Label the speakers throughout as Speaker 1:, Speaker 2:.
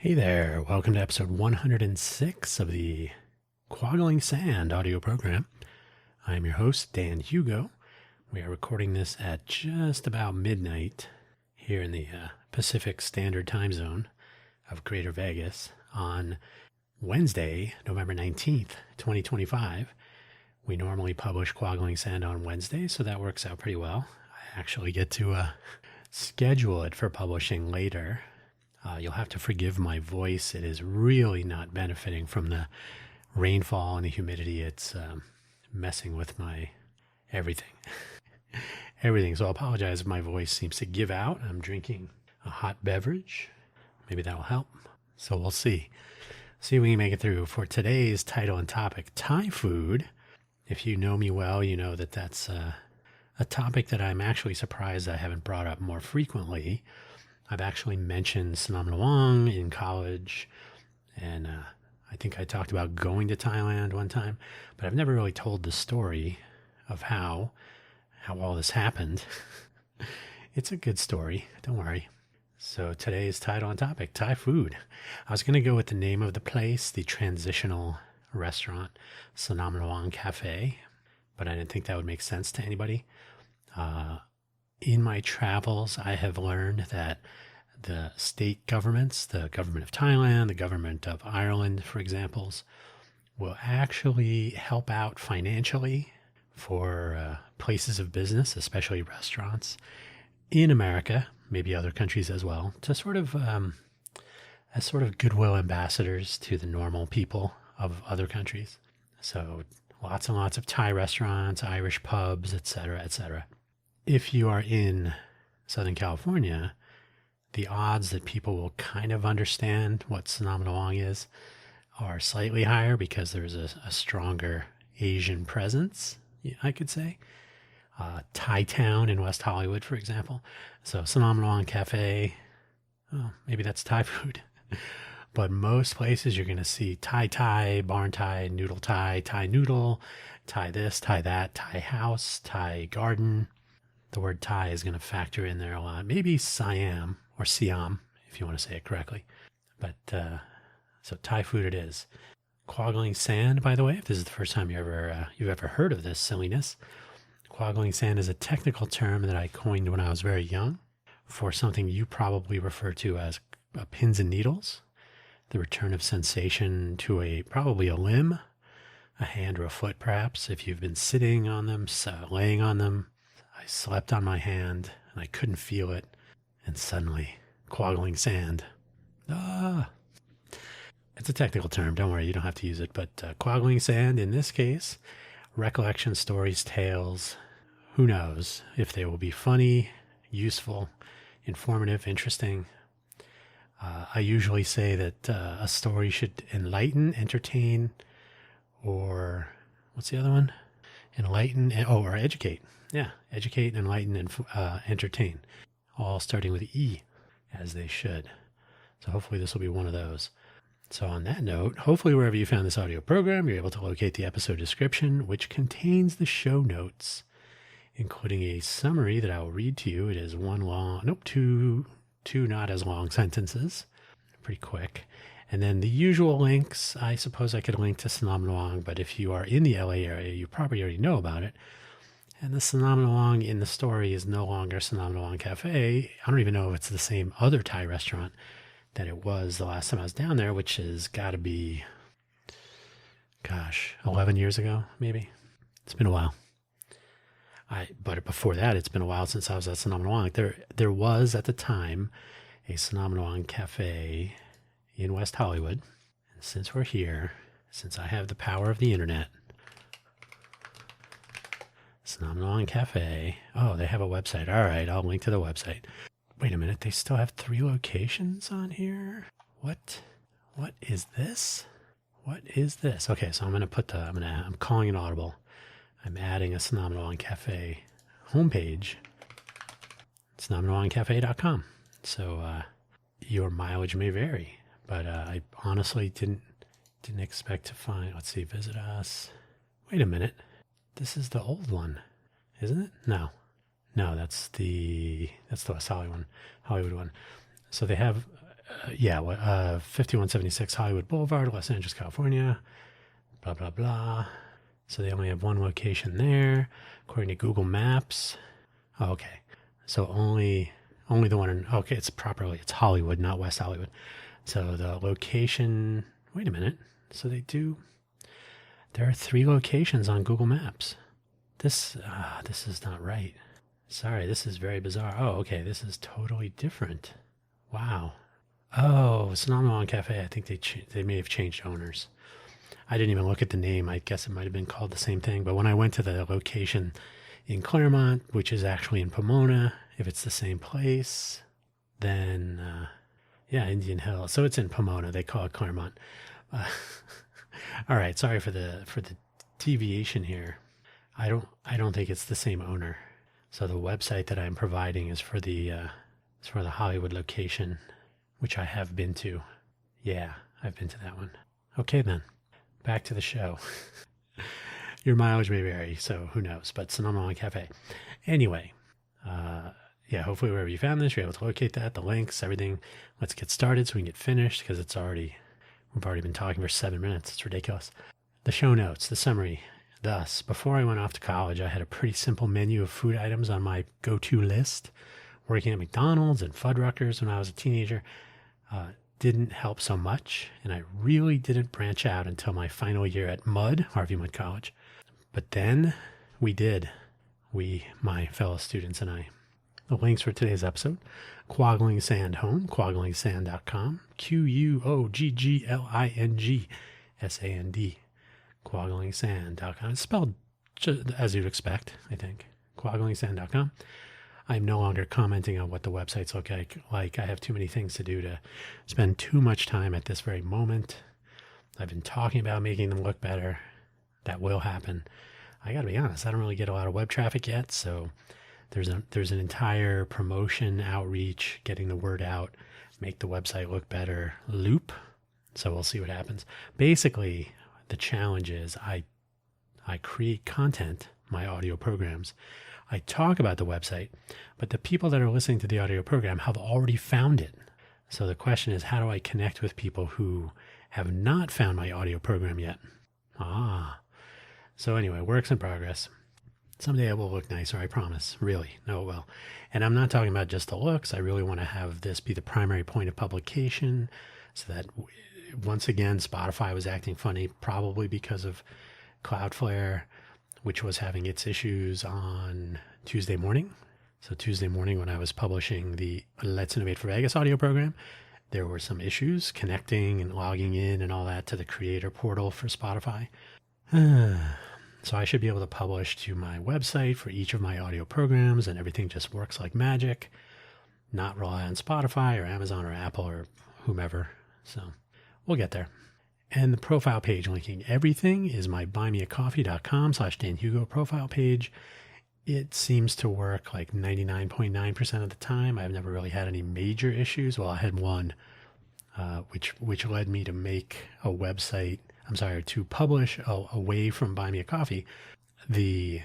Speaker 1: Hey there, welcome to episode 106 of the Quaggling Sand audio program. I'm your host, Dan Hugo. We are recording this at just about midnight here in the Pacific Standard Time Zone of Greater Vegas on Wednesday, November 19th, 2025. We normally publish Quaggling Sand on Wednesday, so that works out pretty well. I actually get to schedule it for publishing later. You'll have to forgive my voice. It is really not benefiting from the rainfall and the humidity. It's messing with my everything. Everything. So I apologize if my voice seems to give out. I'm drinking a hot beverage. Maybe that'll help. So we'll see. See if we can make it through. For today's title and topic, Thai food. If you know me well, you know that that's a topic that I'm actually surprised I haven't brought up more frequently. I've actually mentioned Sanam Luang in college, and I think I talked about going to Thailand one time, but I've never really told the story of how all this happened. It's a good story, don't worry. So today's title and topic, Thai food. I was going to go with the name of the place, the transitional restaurant, Sanam Luang Cafe, but I didn't think that would make sense to anybody. In my travels, I have learned that the state governments, the government of Thailand, the government of Ireland, for examples, will actually help out financially for places of business, especially restaurants in America, maybe other countries as well, to sort of as sort of goodwill ambassadors to the normal people of other countries. So lots and lots of Thai restaurants, Irish pubs, etc., etc. If you are in Southern California, the odds that people will kind of understand what Sanam Luang is are slightly higher because there's a stronger Asian presence, I could say. Thai Town in West Hollywood, for example. So Sanam Luang Cafe, oh, maybe that's Thai food. But most places you're going to see Thai, Barn Thai, Noodle Thai, Thai Noodle, Thai this, Thai that, Thai House, Thai Garden. The word Thai is going to factor in there a lot. Maybe Siam or Siam, if you want to say it correctly. But so Thai food it is. Quaggling sand, by the way, if this is the first time you've ever heard of this silliness, quaggling sand is a technical term that I coined when I was very young for something you probably refer to as pins and needles, the return of sensation to probably a limb, a hand or a foot perhaps, if you've been sitting on them, laying on them. I slept on my hand and I couldn't feel it. And suddenly, quaggling sand. It's a technical term. Don't worry, you don't have to use it. But quaggling sand, in this case, recollection, stories, tales. Who knows if they will be funny, useful, informative, interesting. I usually say that a story should enlighten, entertain, or what's the other one? Enlighten, or educate. Yeah, educate, enlighten, and entertain. All starting with E, as they should. So hopefully this will be one of those. So on that note, hopefully wherever you found this audio program, you're able to locate the episode description, which contains the show notes, including a summary that I will read to you. It is two not as long sentences, pretty quick. And then the usual links. I suppose I could link to Sanam Luang, but if you are in the LA area, you probably already know about it. And the Sanam Luang in the story is no longer Sanam Luang Cafe. I don't even know if it's the same other Thai restaurant that it was the last time I was down there, which has got to be, 11 years ago, maybe. It's been a while. But before that, it's been a while since I was at Sanam Luang. There was, at the time, a Sanam Luang Cafe in West Hollywood. And since we're here, since I have the power of the internet, Sanam Luang Cafe. Oh, they have a website. All right, I'll link to the website. Wait a minute, they still have 3 locations on here? What is this? What is this? Okay, so I'm going to I'm calling an audible. I'm adding a Sanam Luang Cafe homepage. SanamLuangCafe.com. So your mileage may vary, but I honestly didn't expect to find, let's see, visit us. Wait a minute. This is the old one, isn't it? No, that's the West Hollywood one. So they have 5176 Hollywood Boulevard, Los Angeles, California. Blah, blah, blah. So they only have one location there, according to Google Maps. Oh, okay. So only the one in, okay, it's Hollywood, not West Hollywood. So the location, wait a minute. So there are 3 locations on Google Maps. This is not right. Sorry, this is very bizarre. Oh, okay, this is totally different. Wow. Oh, Phenomenal Cafe. I think they may have changed owners. I didn't even look at the name. I guess it might have been called the same thing. But when I went to the location in Claremont, which is actually in Pomona, if it's the same place, then Indian Hill. So it's in Pomona. They call it Claremont. All right. Sorry for the deviation here. I don't think it's the same owner. So the website that I'm providing is for the Hollywood location, which I have been to. Yeah, I've been to that one. Okay, then. Back to the show. Your mileage may vary, so who knows, but Phenomenal Cafe. Anyway, hopefully wherever you found this, you're able to locate that, the links, everything. Let's get started so we can get finished because we've already been talking for 7 minutes. It's ridiculous. The show notes, the summary. Thus, before I went off to college, I had a pretty simple menu of food items on my go-to list. Working at McDonald's and Fuddruckers when I was a teenager didn't help so much, and I really didn't branch out until my final year at Harvey Mudd College. But then we did. My fellow students and I. The links for today's episode: Quaggling Sand Home, quagglingsand.com, QUOGGLINGSAND, quagglingsand.com. It's spelled as you'd expect, I think. Quagglingsand.com. I'm no longer commenting on what the websites look like. I have too many things to do to spend too much time at this very moment. I've been talking about making them look better. That will happen. I got to be honest, I don't really get a lot of web traffic yet, so there's an entire promotion, outreach, getting the word out, make the website look better loop. So we'll see what happens. Basically, the challenge is I create content, my audio programs. I talk about the website, but the people that are listening to the audio program have already found it. So the question is, how do I connect with people who have not found my audio program yet? So anyway, works in progress. Someday it will look nicer, I promise. Really. No, it will. And I'm not talking about just the looks. I really want to have this be the primary point of publication so that, once again, Spotify was acting funny, probably because of Cloudflare, which was having its issues on Tuesday morning. So Tuesday morning when I was publishing the Let's Innovate for Vegas audio program, there were some issues connecting and logging in and all that to the creator portal for Spotify. So I should be able to publish to my website for each of my audio programs, and everything just works like magic, not rely on Spotify or Amazon or Apple or whomever. So we'll get there. And the profile page linking everything is my buymeacoffee.com/DanHugo profile page. It seems to work like 99.9% of the time. I've never really had any major issues. Well, I had one, which led me to make a website. To publish away from Buy Me a Coffee, the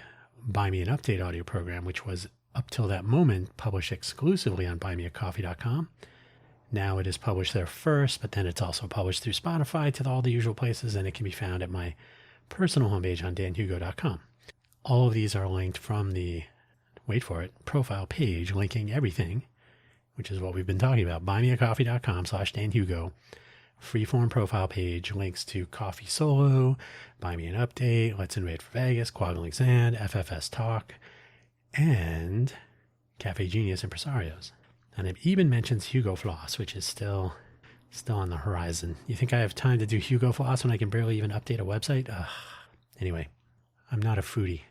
Speaker 1: Buy Me an Update audio program, which was up till that moment published exclusively on buymeacoffee.com. Now it is published there first, but then it's also published through Spotify to all the usual places, and it can be found at my personal homepage on danhugo.com. All of these are linked from the, wait for it, profile page linking everything, which is what we've been talking about, buymeacoffee.com/danhugo. Freeform profile page links to Coffee Solo, Buy Me an Update, Let's Innovate for Vegas, Quaggling Sand, FFS Talk, and Cafe Genius Impresarios. And it even mentions Hugo Floss, which is still on the horizon. You think I have time to do Hugo Floss when I can barely even update a website? Anyway, I'm not a foodie.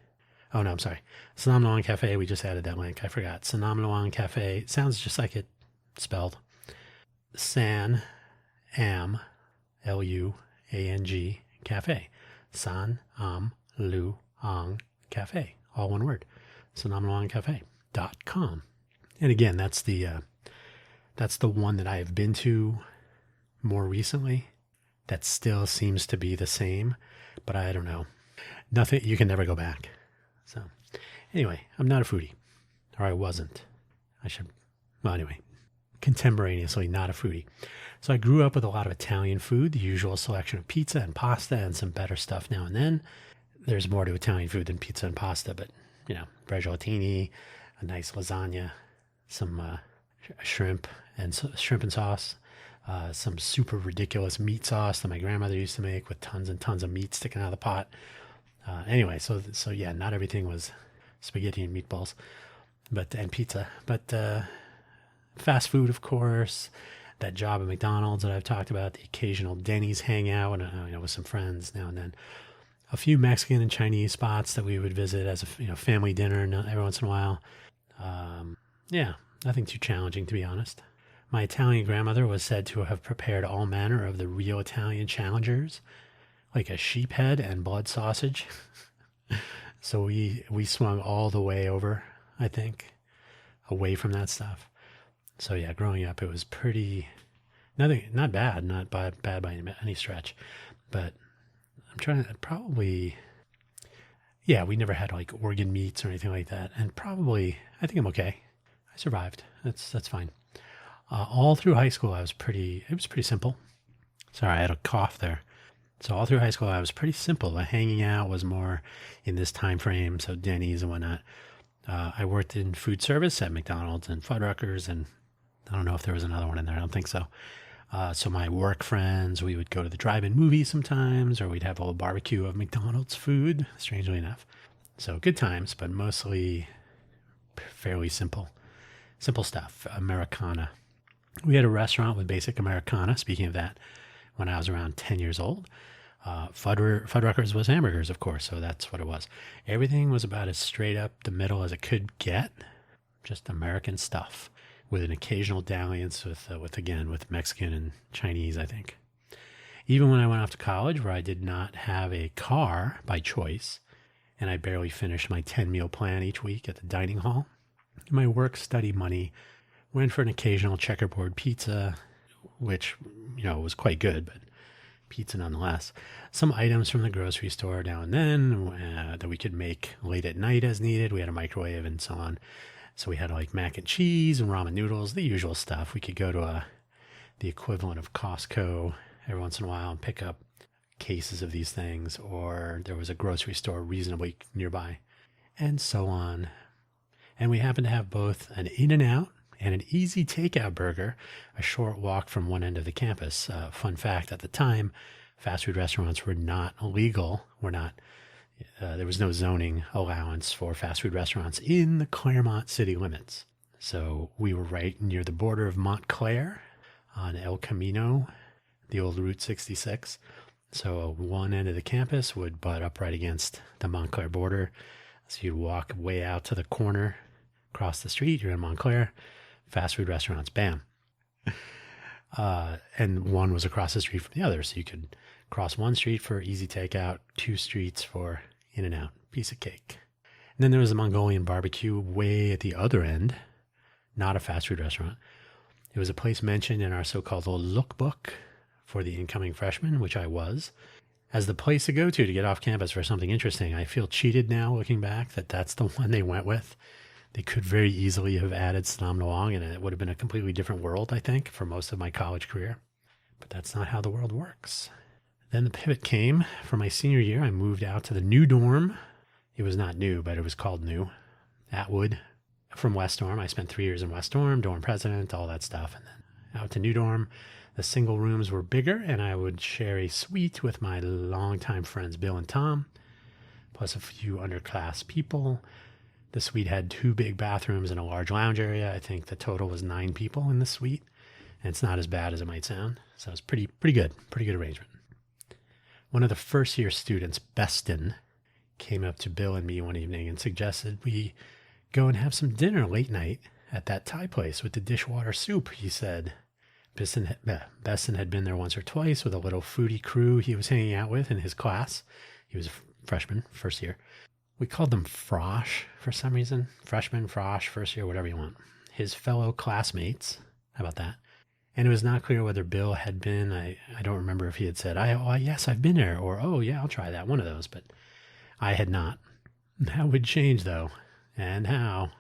Speaker 1: Oh, no, I'm sorry. Phenomenal Cafe, we just added that link. I forgot. Phenomenal Cafe. It sounds just like it spelled. Am, Luang, Cafe. San, Lu, Ang, Cafe. All one word. SanomalangCafe.com. And again, that's the one that I have been to more recently. That still seems to be the same, but I don't know. Nothing, you can never go back. So anyway, I'm not a foodie, or I wasn't. Well, anyway, contemporaneously not a foodie. So I grew up with a lot of Italian food, the usual selection of pizza and pasta and some better stuff now and then. There's more to Italian food than pizza and pasta, but, bread-gelatini, a nice lasagna, some shrimp and sauce, some super ridiculous meat sauce that my grandmother used to make with tons and tons of meat sticking out of the pot. Anyway, so yeah, not everything was spaghetti and meatballs, and pizza, but fast food, of course. That job at McDonald's that I've talked about, the occasional Denny's hangout, and with some friends now and then. A few Mexican and Chinese spots that we would visit as a family dinner every once in a while. Yeah, nothing too challenging, to be honest. My Italian grandmother was said to have prepared all manner of the real Italian challengers, like a sheep head and blood sausage. So we swung all the way over, I think, away from that stuff. So yeah, growing up, it was not bad by any stretch, but I'm trying to we never had like organ meats or anything like that. And I think I'm okay. I survived. That's fine. All through high school, it was pretty simple. Sorry, I had a cough there. So all through high school, I was pretty simple. The hanging out was more in this time frame. So Denny's and whatnot. I worked in food service at McDonald's and Fuddruckers, and I don't know if there was another one in there. I don't think so. So my work friends, we would go to the drive-in movie sometimes, or we'd have a little barbecue of McDonald's food, strangely enough. So good times, but mostly fairly simple stuff. Americana. We had a restaurant with basic Americana, speaking of that, when I was around 10 years old. Fuddruckers was hamburgers, of course, so that's what it was. Everything was about as straight up the middle as it could get, just American stuff, with an occasional dalliance with Mexican and Chinese, I think. Even when I went off to college, where I did not have a car by choice, and I barely finished my 10-meal plan each week at the dining hall, my work-study money went for an occasional checkerboard pizza, which, was quite good, but pizza nonetheless. Some items from the grocery store now and then that we could make late at night as needed. We had a microwave and so on. So we had like mac and cheese and ramen noodles, the usual stuff. We could go to the equivalent of Costco every once in a while and pick up cases of these things, or there was a grocery store reasonably nearby, and so on. And we happened to have both an In-N-Out and an easy takeout burger a short walk from one end of the campus. Fun fact, at the time, fast food restaurants were not illegal. There was no zoning allowance for fast food restaurants in the Claremont city limits. So we were right near the border of Montclair on El Camino, the old Route 66. So one end of the campus would butt up right against the Montclair border. So you'd walk way out to the corner, across the street, you're in Montclair, fast food restaurants, bam. And one was across the street from the other. So you could cross one street for easy takeout, 2 streets for In-N-Out, piece of cake. And then there was a Mongolian barbecue way at the other end, not a fast food restaurant. It was a place mentioned in our so-called lookbook for the incoming freshmen, which I was, as the place to go to get off campus for something interesting. I feel cheated now looking back that that's the one they went with. They could very easily have added Snom Nuong, and it would have been a completely different world, I think, for most of my college career. But that's not how the world works. Then the pivot came. For my senior year, I moved out to the new dorm. It was not new, but it was called new. Atwood. From West Dorm. I spent 3 years in West Dorm, dorm president, all that stuff. And then out to new dorm. The single rooms were bigger, and I would share a suite with my longtime friends Bill and Tom, plus a few underclass people. The suite had 2 big bathrooms and a large lounge area. I think the total was 9 people in the suite, and it's not as bad as it might sound. So it was pretty good arrangement. One of the first-year students, Beston, came up to Bill and me one evening and suggested we go and have some dinner late night at that Thai place with the dishwater soup, he said. Beston had been there once or twice with a little foodie crew he was hanging out with in his class. He was a freshman, first year. We called them Frosh for some reason. Freshman, Frosh, first year, whatever you want. His fellow classmates. How about that? And it was not clear whether Bill had been. I don't remember if he had said, yes, I've been there, or, oh, yeah, I'll try that, one of those. But I had not. That would change, though. And how?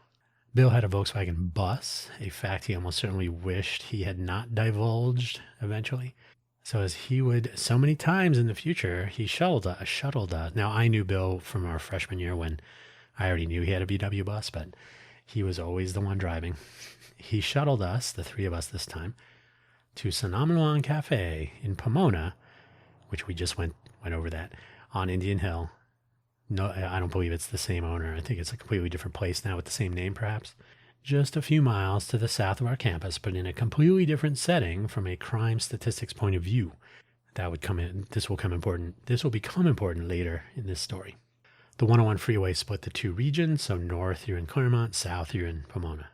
Speaker 1: Bill had a Volkswagen bus, a fact he almost certainly wished he had not divulged eventually. So as he would so many times in the future, he shuttled us. Now, I knew Bill from our freshman year when I already knew he had a VW bus, but he was always the one driving. He shuttled us, the three of us this time, to Phenomenon Cafe in Pomona, which we just went over that, on Indian Hill. No, I don't believe it's the same owner. I think it's a completely different place now with the same name, perhaps. Just a few miles to the south of our campus, but in a completely different setting from a crime statistics point of view. This will become important later in this story. The 101 freeway split the two regions, so north you're in Claremont, south you're in Pomona.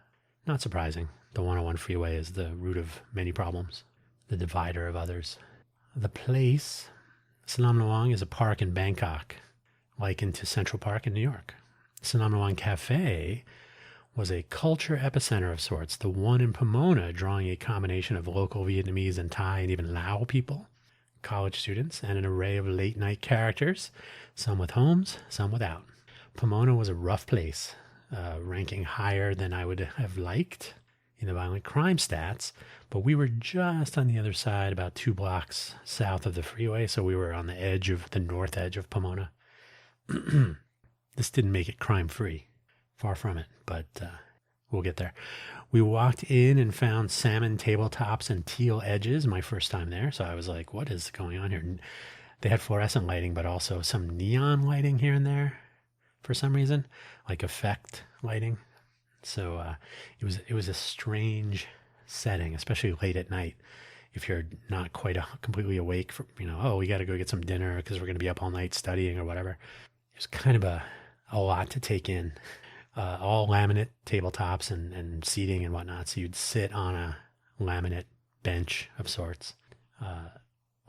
Speaker 1: Not surprising. The 101 freeway is the root of many problems, the divider of others. The place, Sanam Luang, is a park in Bangkok, likened to Central Park in New York. Sanam Luang Cafe was a culture epicenter of sorts, the one in Pomona drawing a combination of local Vietnamese and Thai and even Lao people, college students, and an array of late-night characters, some with homes, some without. Pomona was a rough place, ranking higher than I would have liked in the violent crime stats, but we were just on the other side, about 2 blocks south of the freeway, so we were on the north edge of Pomona. This didn't make it crime-free. Far from it, but we'll get there. We walked in and found salmon tabletops and teal edges, my first time there, so I was like, what is going on here? And they had fluorescent lighting, but also some neon lighting here and there for some reason, like effect lighting. So it was a strange setting, especially late at night. If you're not quite completely awake, we got to go get some dinner because we're going to be up all night studying or whatever. It was kind of a lot to take in. All laminate tabletops and seating and whatnot. So you'd sit on a laminate bench of sorts.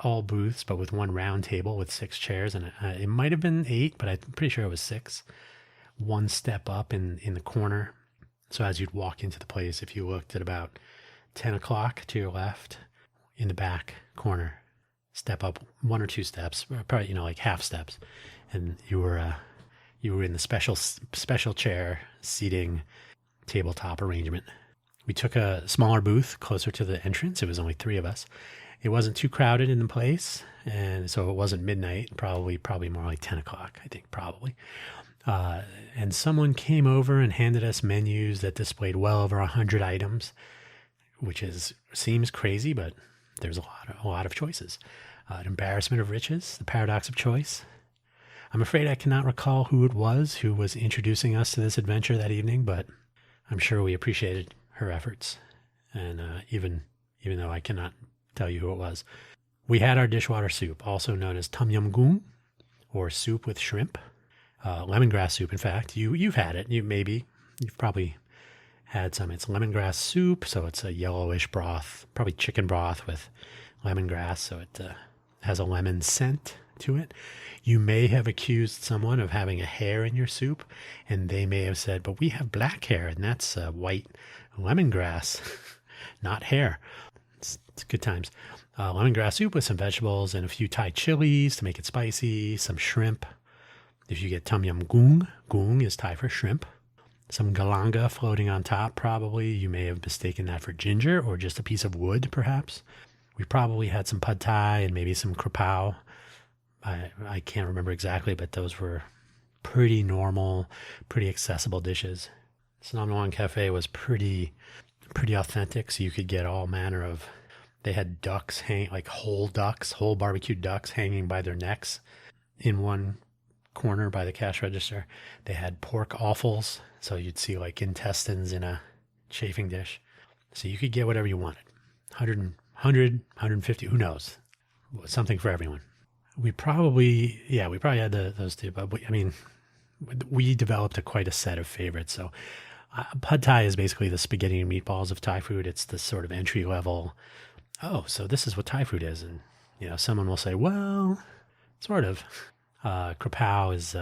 Speaker 1: All booths, but with one round table with 6 chairs. And it might have been 8, but I'm pretty sure it was 6. One step up in the corner. So as you'd walk into the place, if you looked at about 10 o'clock to your left, in the back corner, step up 1 or 2 steps, probably, like half steps. And you were in the special chair seating tabletop arrangement. We took a smaller booth closer to the entrance. It was only 3 of us. It wasn't too crowded in the place, and so it wasn't midnight, probably more like 10 o'clock, I think, probably. And someone came over and handed us menus that displayed well over 100 items, which seems crazy, but there's a lot of choices. An embarrassment of riches, the paradox of choice. I'm afraid I cannot recall who it was who was introducing us to this adventure that evening, but I'm sure we appreciated her efforts. And even though I cannot tell you who it was, we had our dishwater soup, also known as tom yum goong, or soup with shrimp, lemongrass soup. In fact, you've had it. You've probably had some. It's lemongrass soup, so it's a yellowish broth, probably chicken broth with lemongrass, so it has a lemon scent to it. You may have accused someone of having a hair in your soup, and they may have said, but we have black hair, and that's white lemongrass, not hair. It's good times. Lemongrass soup with some vegetables and a few Thai chilies to make it spicy, some shrimp. If you get tom yum goong, goong is Thai for shrimp. Some galanga floating on top, probably. You may have mistaken that for ginger or just a piece of wood, perhaps. We probably had some pad thai and maybe some krapao. I can't remember exactly, but those were pretty normal, pretty accessible dishes. Sanam Luang Cafe was pretty authentic, so you could get all manner of. They had ducks whole barbecued ducks hanging by their necks in one corner by the cash register. They had pork offals, so you'd see like intestines in a chafing dish. So you could get whatever you wanted. 100, 150, who knows? Something for everyone. We probably had those two, but we developed quite a set of favorites. So pad thai is basically the spaghetti and meatballs of Thai food. It's the sort of entry level. Oh, so this is what Thai food is. And, someone will say, well, sort of. Krapao is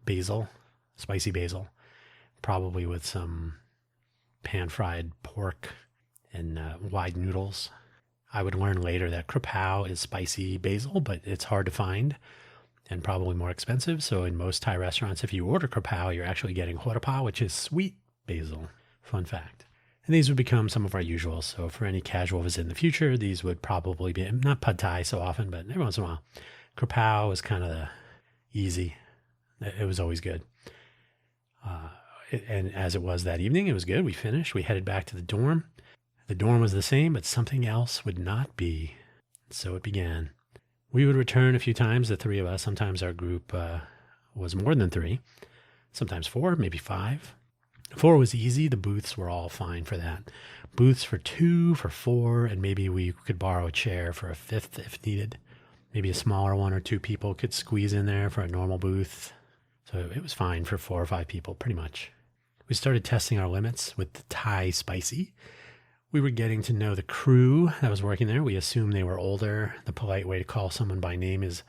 Speaker 1: basil, spicy basil, probably with some pan-fried pork and wide noodles. I would learn later that krapao is spicy basil, but it's hard to find and probably more expensive. So in most Thai restaurants, if you order krapao, you're actually getting horapao, which is sweet basil. Fun fact. And these would become some of our usuals. So for any casual visit in the future, these would probably be, not pad thai so often, but every once in a while. Krapow was kind of the easy. It was always good. And as it was that evening, it was good. We finished. We headed back to the dorm. The dorm was the same, but something else would not be. So it began. We would return a few times, the three of us. Sometimes our group was more than three. Sometimes four, maybe five. Four was easy. The booths were all fine for that. Booths for two, for four, and maybe we could borrow a chair for a fifth if needed. Maybe a smaller one or two people could squeeze in there for a normal booth. So it was fine for 4 or 5 people, pretty much. We started testing our limits with the Thai spicy. We were getting to know the crew that was working there. We assumed they were older. The polite way to call someone by name is,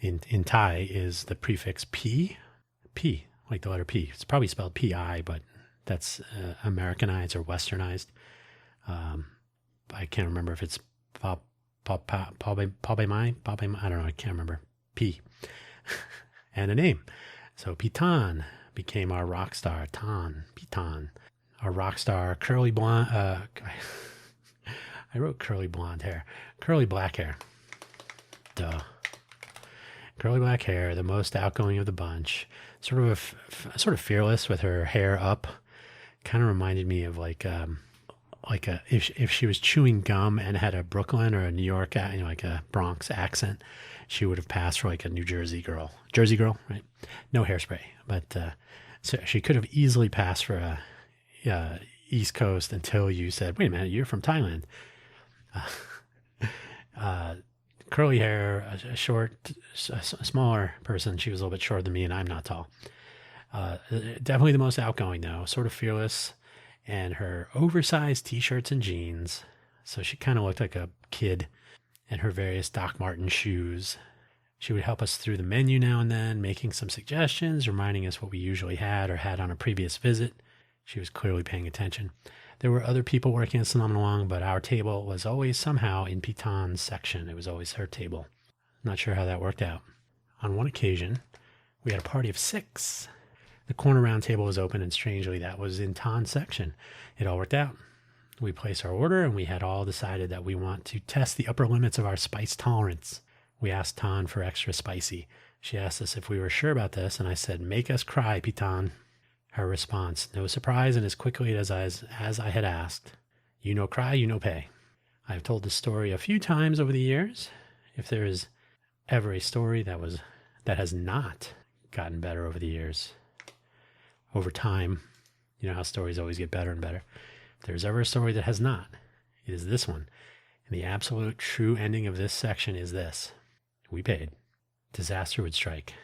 Speaker 1: in Thai, is the prefix P. P, like the letter P. It's probably spelled P-I, but that's Americanized or Westernized. I can't remember if it's I don't know. I can't remember. P. And a name. So Pitan became our rock star. Pitan. Our rock star, curly blonde. I wrote curly blonde hair. Curly black hair. Duh. Curly black hair, the most outgoing of the bunch. Sort of fearless with her hair up. Kind of reminded me of if she was chewing gum and had a Brooklyn or a New York, like a Bronx accent, she would have passed for like a New Jersey girl. Jersey girl, right? No hairspray, but so she could have easily passed for a East Coast until you said, "Wait a minute, you're from Thailand." Curly hair, a short, a smaller person. She was a little bit shorter than me, and I'm not tall. Definitely the most outgoing, though. Sort of fearless. And her oversized t-shirts and jeans. So she kind of looked like a kid, and her various Doc Marten shoes. She would help us through the menu now and then, making some suggestions, reminding us what we usually had or had on a previous visit. She was clearly paying attention. There were other people working at Sonamnalong, but our table was always somehow in Pitan's section. It was always her table. Not sure how that worked out. On one occasion, we had a party of 6. The corner round table was open, and strangely, that was in Tan's section. It all worked out. We placed our order, and we had all decided that we want to test the upper limits of our spice tolerance. We asked Tan for extra spicy. She asked us if we were sure about this, and I said, "Make us cry, Pitan." Her response, no surprise, and as quickly as I had asked, "You no cry, you no pay." I have told this story a few times over the years. If there is ever a story that has not gotten better over the years, over time, you know how stories always get better and better. If there's ever a story that has not, it is this one. And the absolute true ending of this section is this. We paid. Disaster would strike.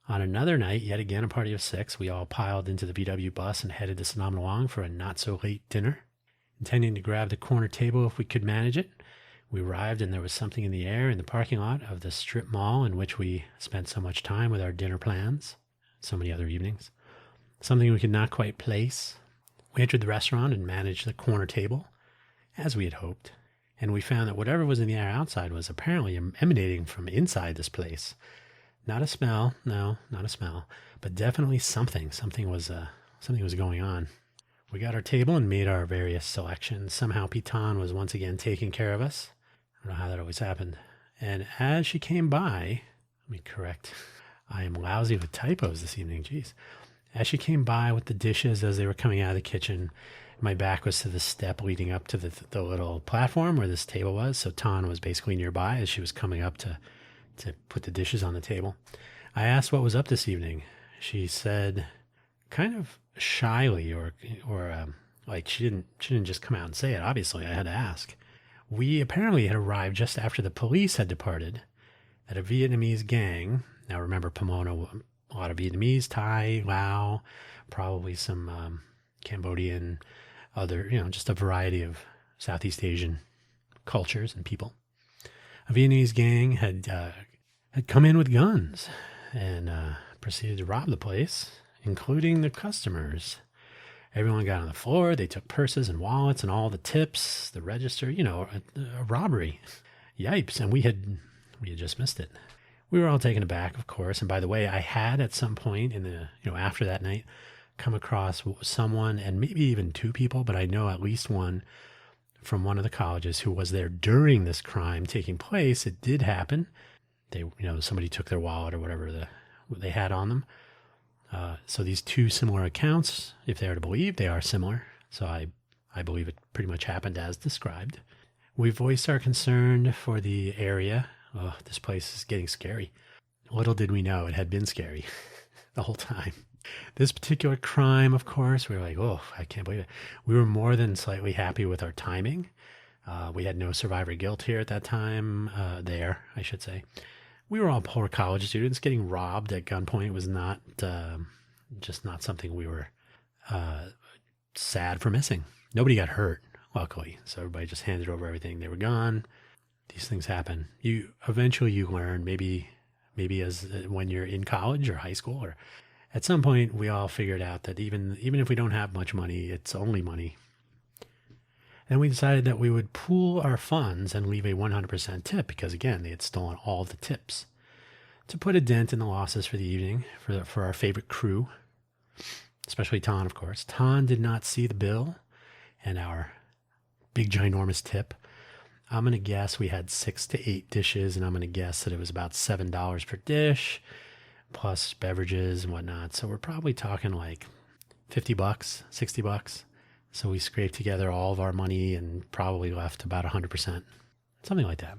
Speaker 1: On another night, yet again a party of 6, we all piled into the VW bus and headed to Sonamnalong for a not-so-late dinner, intending to grab the corner table if we could manage it. We arrived, and there was something in the air in the parking lot of the strip mall in which we spent so much time with our dinner plans, so many other evenings. Something we could not quite place. We entered the restaurant and managed the corner table, as we had hoped, and we found that whatever was in the air outside was apparently emanating from inside this place. Not a smell, no, not a smell, but definitely something. Something was going on. We got our table and made our various selections. Somehow Pitan was once again taking care of us. I don't know how that always happened. And as she came by, let me correct. I am lousy with typos this evening, jeez. As she came by with the dishes as they were coming out of the kitchen, my back was to the step leading up to the little platform where this table was. So Tan was basically nearby as she was coming up to put the dishes on the table. I asked what was up this evening. She said, kind of shyly, or like she didn't just come out and say it. Obviously, I had to ask. We apparently had arrived just after the police had departed. That a Vietnamese gang. Now remember, Pomona. A lot of Vietnamese, Thai, Lao, probably some Cambodian, other, just a variety of Southeast Asian cultures and people. A Vietnamese gang had come in with guns and proceeded to rob the place, including the customers. Everyone got on the floor. They took purses and wallets and all the tips, the register, a robbery. Yipes. And we had just missed it. We were all taken aback, of course. And by the way, I had at some point in the, after that night, come across someone, and maybe even two people, but I know at least one from one of the colleges who was there during this crime taking place. It did happen. Somebody took their wallet or whatever they had on them. So these two similar accounts, if they are to believe, they are similar. So I believe it pretty much happened as described. We voiced our concern for the area. Oh, this place is getting scary. Little did we know it had been scary the whole time. This particular crime, of course, we were like, oh, I can't believe it. We were more than slightly happy with our timing. We had no survivor guilt here at that time, I should say. We were all poor college students. Getting robbed at gunpoint was not just not something we were sad for missing. Nobody got hurt, luckily. So everybody just handed over everything. They were gone. These things happen. Eventually you learn, maybe as when you're in college or high school, or at some point we all figured out that even if we don't have much money, it's only money. And we decided that we would pool our funds and leave a 100% tip because, again, they had stolen all the tips to put a dent in the losses for the evening for our favorite crew, especially Ton, of course. Ton did not see the bill and our big, ginormous tip. I'm going to guess we had 6 to 8 dishes, and I'm going to guess that it was about $7 per dish, plus beverages and whatnot. So we're probably talking like $50, $60. So we scraped together all of our money and probably left about 100%, something like that.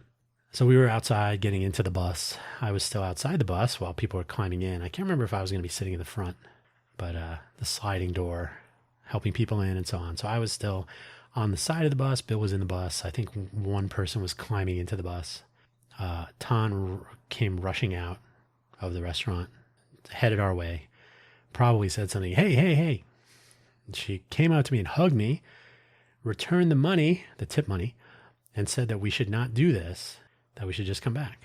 Speaker 1: So we were outside getting into the bus. I was still outside the bus while people were climbing in. I can't remember if I was going to be sitting in the front, but the sliding door, helping people in and so on. So I was still on the side of the bus. Bill was in the bus. I think one person was climbing into the bus. Ton came rushing out of the restaurant, headed our way, probably said something, hey. She came out to me and hugged me, returned the money, the tip money, and said that we should not do this, that we should just come back.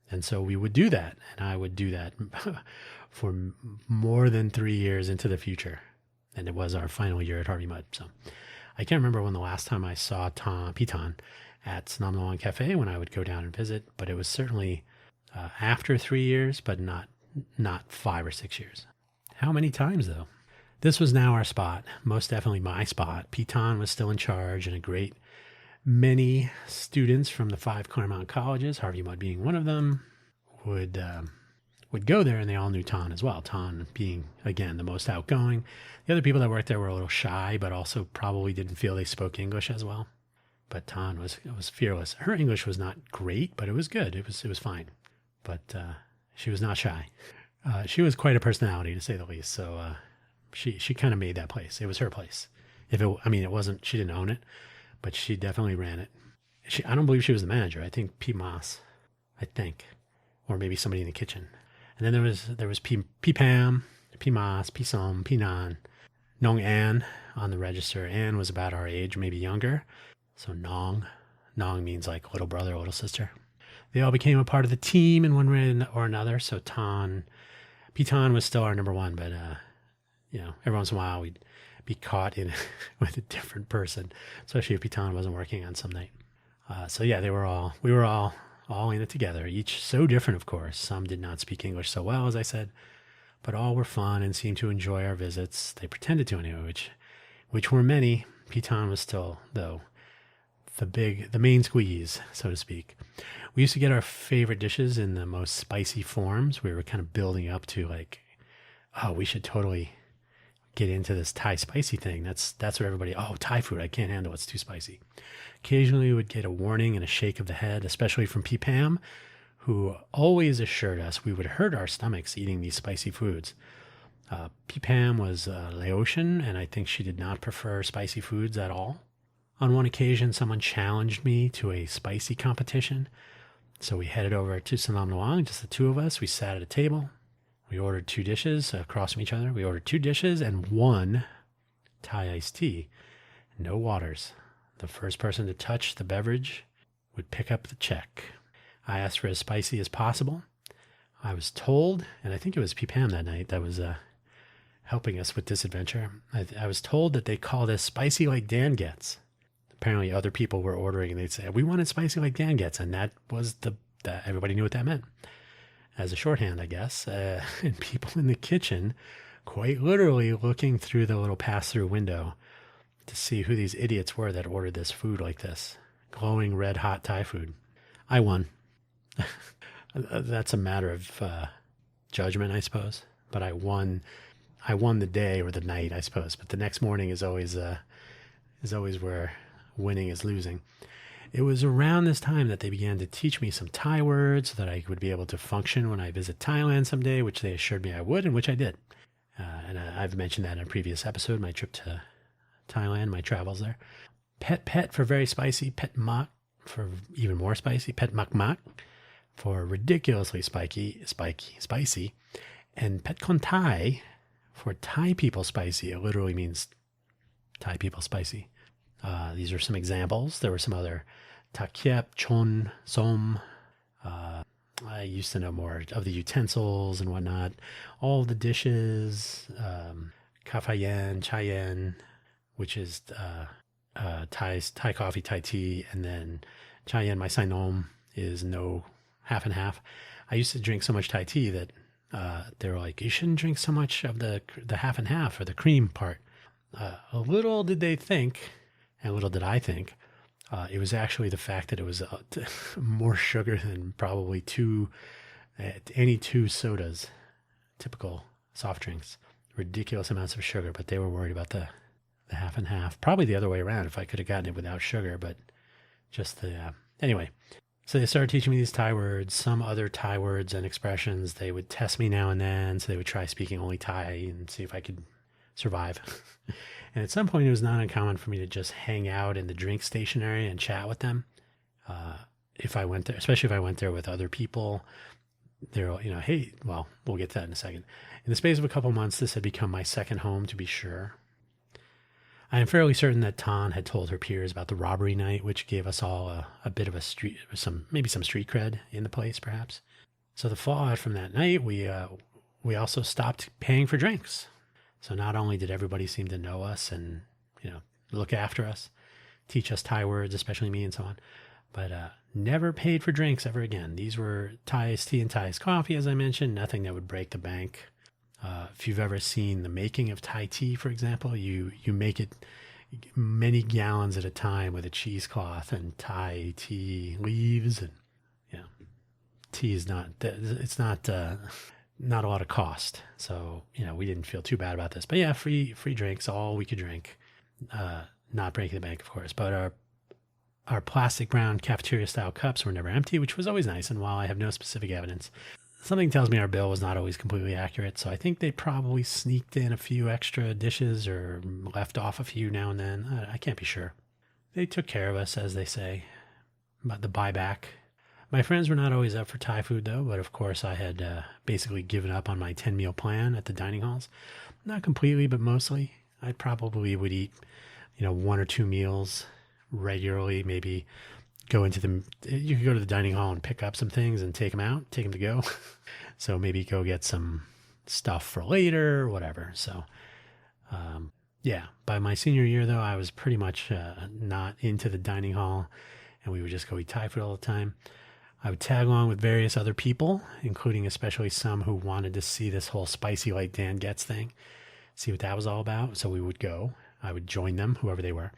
Speaker 1: And so we would do that, and I would do that for more than 3 years into the future. And it was our final year at Harvey Mudd. So I can't remember when the last time I saw Piton at Sonamnoan Cafe when I would go down and visit, but it was certainly after 3 years, but not 5 or 6 years. How many times, though? This was now our spot, most definitely my spot. Piton was still in charge, and a great many students from the 5 Claremont colleges, Harvey Mudd being one of them, would go there, and they all knew Ton as well. Ton being, again, the most outgoing. The other people that worked there were a little shy, but also probably didn't feel they spoke English as well. But Ton was fearless. Her English was not great, but it was good. It was fine. But she was not shy. She was quite a personality, to say the least. So she kind of made that place. It was her place. It wasn't. She didn't own it, but she definitely ran it. I don't believe she was the manager. I think P. Moss. Or maybe somebody in the kitchen. And then there was P. Pam, P. Moss, P. Som, P. Nan, Nong An on the register. Ann was about our age, maybe younger. So Nong means like little brother, little sister. They all became a part of the team in one way or another. So Piton was still our number one, but every once in a while we'd be caught in with a different person, especially if Piton wasn't working on some night. We were all in it together, each so different, of course. Some did not speak English so well, as I said, but all were fun and seemed to enjoy our visits. They pretended to anyway, which were many. Piton was still, though, the main squeeze, so to speak. We used to get our favorite dishes in the most spicy forms. We were kind of building up to like, oh, we should totally get into this Thai spicy thing. That's what everybody, Thai food, I can't handle, it's too spicy. Occasionally we would get a warning and a shake of the head, especially from P. Pam, who always assured us we would hurt our stomachs eating these spicy foods. P. Pam was Laotian, and I think she did not prefer spicy foods at all. On one occasion, someone challenged me to a spicy competition. So we headed over to Sanam Luang, just the two of us. We sat at a table. We ordered 2 dishes across from each other. We ordered 2 dishes and 1 Thai iced tea. No waters. The first person to touch the beverage would pick up the check. I asked for as spicy as possible. I was told, and I think it was P. Pam that night that was helping us with this adventure. I was told that they call this spicy like Dan gets. Apparently other people were ordering and they'd say, we wanted spicy like Dan gets. And that was everybody knew what that meant. As a shorthand, I guess. And people in the kitchen quite literally looking through the little pass-through window to see who these idiots were that ordered this food like this. Glowing red hot Thai food. I won. That's a matter of judgment, I suppose. But I won the day or the night, I suppose. But the next morning is always where winning is losing. It was around this time that they began to teach me some Thai words so that I would be able to function when I visit Thailand someday, which they assured me I would, and which I did. And I've mentioned that in a previous episode, my trip to Thailand, my travels there. Pet for very spicy, pet mak for even more spicy, pet mak for ridiculously spicy, and pet kon Thai for Thai people spicy. It literally means Thai people spicy. These are some examples. There were some other takiep, chon, som. I used to know more of the utensils and whatnot. All the dishes, kafayen, chayen, which is Thai coffee, Thai tea, and then chayen, my sainom, is no half and half. I used to drink so much Thai tea that they were like, you shouldn't drink so much of the half and half or the cream part. Little did they think, and little did I think, it was actually the fact that it was more sugar than probably any two sodas, typical soft drinks. Ridiculous amounts of sugar, but they were worried about the half and half. Probably the other way around if I could have gotten it without sugar, but just anyway. So they started teaching me these Thai words, some other Thai words and expressions. They would test me now and then, so they would try speaking only Thai and see if I could survive. And at some point, it was not uncommon for me to just hang out in the drink station area and chat with them. If I went there, especially if I went there with other people, they're, hey, well, we'll get to that in a second. In the space of a couple months, this had become my second home, to be sure. I am fairly certain that Tan had told her peers about the robbery night, which gave us all a bit of a maybe some street cred in the place, perhaps. So the fallout from that night, we also stopped paying for drinks. So not only did everybody seem to know us and, look after us, teach us Thai words, especially me and so on, but never paid for drinks ever again. These were Thai's tea and Thai's coffee, as I mentioned, nothing that would break the bank. If you've ever seen the making of Thai tea, for example, you make it many gallons at a time with a cheesecloth and Thai tea leaves, and tea is not a lot of cost. So, we didn't feel too bad about this. But yeah, free drinks, all we could drink. Not breaking the bank, of course. But our plastic brown cafeteria style cups were never empty, which was always nice. And while I have no specific evidence, something tells me our bill was not always completely accurate. So I think they probably sneaked in a few extra dishes or left off a few now and then. I can't be sure. They took care of us, as they say. But the buyback. My friends were not always up for Thai food, though, but of course I had basically given up on my 10-meal plan at the dining halls. Not completely, but mostly. I probably would eat, 1 or 2 meals regularly, maybe you could go to the dining hall and pick up some things and take them to go. So maybe go get some stuff for later or whatever. So, by my senior year, though, I was pretty much not into the dining hall, and we would just go eat Thai food all the time. I would tag along with various other people, including especially some who wanted to see this whole spicy like Dan Getz thing, see what that was all about. So we would go. I would join them, whoever they were.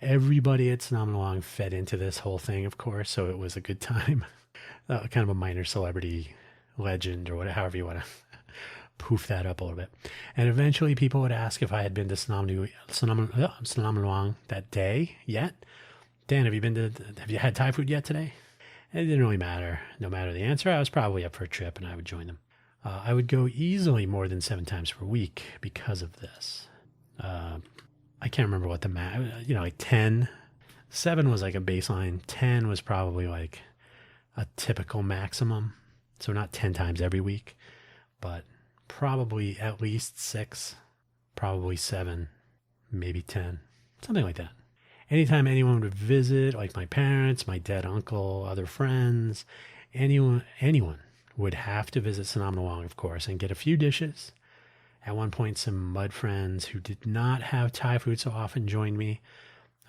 Speaker 1: Everybody at Sonoma fed into this whole thing, of course, so it was a good time. Kind of a minor celebrity legend or whatever, however you want to poof that up a little bit. And eventually people would ask if I had been to Sonoma that day yet. Dan, have you had Thai food yet today? It didn't really matter. No matter the answer, I was probably up for a trip and I would join them. I would go easily more than 7 times per week because of this. I can't remember what like 10. 7 was like a baseline. 10 was probably like a typical maximum. So not 10 times every week, but probably at least 6, probably 7, maybe 10, something like that. Anytime anyone would visit, like my parents, my dead uncle, other friends, anyone would have to visit Sonoma, of course, and get a few dishes. At one point, some mud friends who did not have Thai food so often joined me.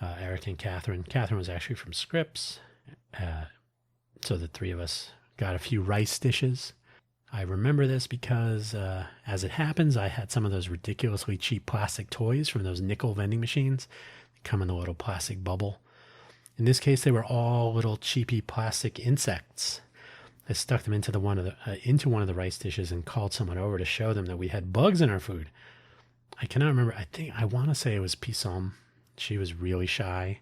Speaker 1: Eric and Catherine. Catherine was actually from Scripps. So the three of us got a few rice dishes. I remember this because, as it happens, I had some of those ridiculously cheap plastic toys from those nickel vending machines. They come in a little plastic bubble. In this case, they were all little cheapy plastic insects. I stuck them into one of the rice dishes and called someone over to show them that we had bugs in our food. I cannot remember. I want to say it was Pissom. She was really shy.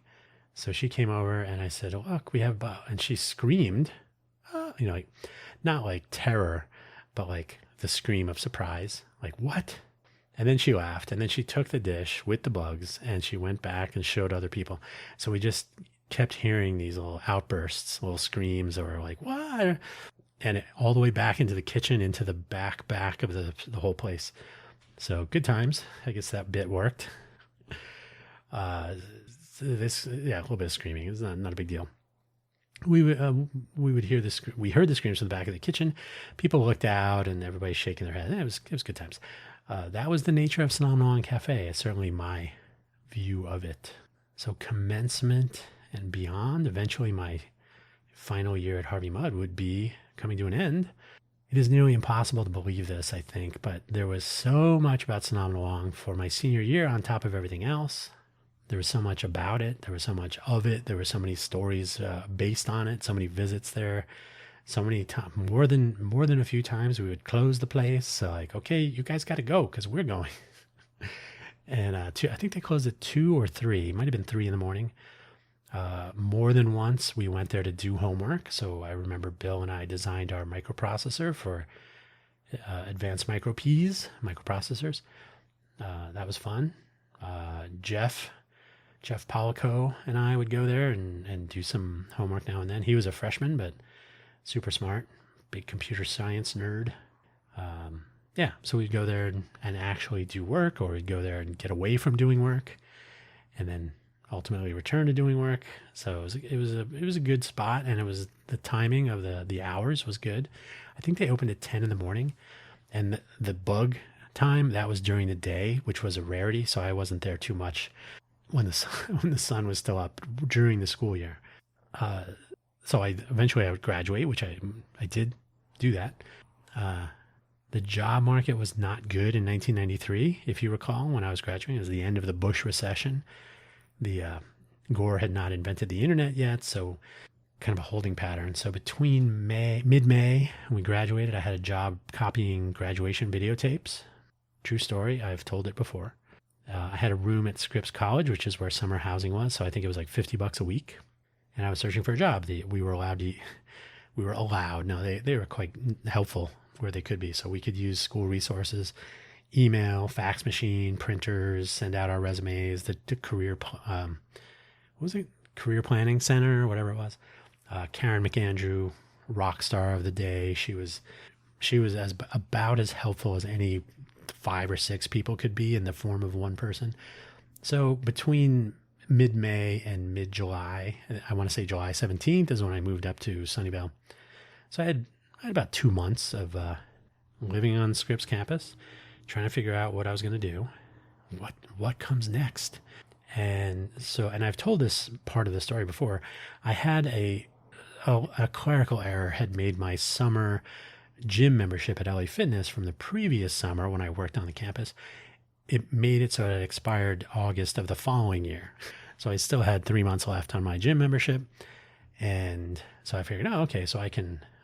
Speaker 1: So she came over and I said, "Oh, look, we have bugs." And she screamed, like, not like terror, but like the scream of surprise. Like, what? And then she laughed. And then she took the dish with the bugs and she went back and showed other people. So we just kept hearing these little outbursts, little screams, or like, what? And all the way back into the kitchen, into the back of the whole place. So good times. I guess that bit worked. A little bit of screaming. It's not a big deal. We would hear this. We heard the screams from the back of the kitchen. People looked out, and everybody's shaking their head. It was good times. That was the nature of Phenomenon Cafe. It's certainly my view of it. So commencement and beyond. Eventually, my final year at Harvey Mudd would be coming to an end. It is nearly impossible to believe this, I think, but there was so much about Phenomenon for my senior year on top of everything else. There was so much about it. There was so much of it. There were so many stories based on it. So many visits there. So many times, more than a few times, we would close the place. So like, okay, you guys got to go because we're going. And I think they closed at 2 or 3. It might have been 3 in the morning. More than once, we went there to do homework. So I remember Bill and I designed our microprocessor for advanced microprocessors. That was fun. Jeff Polico and I would go there and do some homework now and then. He was a freshman, but super smart, big computer science nerd. So we'd go there and actually do work, or we'd go there and get away from doing work, and then ultimately return to doing work. So it was a good spot, and it was the timing of the hours was good. I think they opened at 10 in the morning, and the bug time, that was during the day, which was a rarity. So I wasn't there too much when the sun was still up during the school year. So eventually I would graduate, which I did do that. The job market was not good in 1993, if you recall, when I was graduating. It was the end of the Bush recession. Gore had not invented the internet yet, so kind of a holding pattern. So between mid-May, when we graduated, I had a job copying graduation videotapes. True story. I've told it before. I had a room at Scripps College, which is where summer housing was. So I think it was like $50 a week. And I was searching for a job. We were allowed. No, they were quite helpful where they could be. So we could use school resources, email, fax machine, printers, send out our resumes, the career, what was it? Career Planning Center, whatever it was. Karen McAndrew, rock star of the day. She was about as helpful as any 5 or 6 people could be in the form of one person. So between mid-May and mid-July, I want to say July 17th is when I moved up to Sunnyvale. So I had about 2 months of living on Scripps campus, trying to figure out what I was going to do, what comes next. And I've told this part of the story before. I had a clerical error had made my summer gym membership at LA Fitness from the previous summer when I worked on the campus. It made it so it expired August of the following year. So I still had 3 months left on my gym membership. And so I figured, okay, so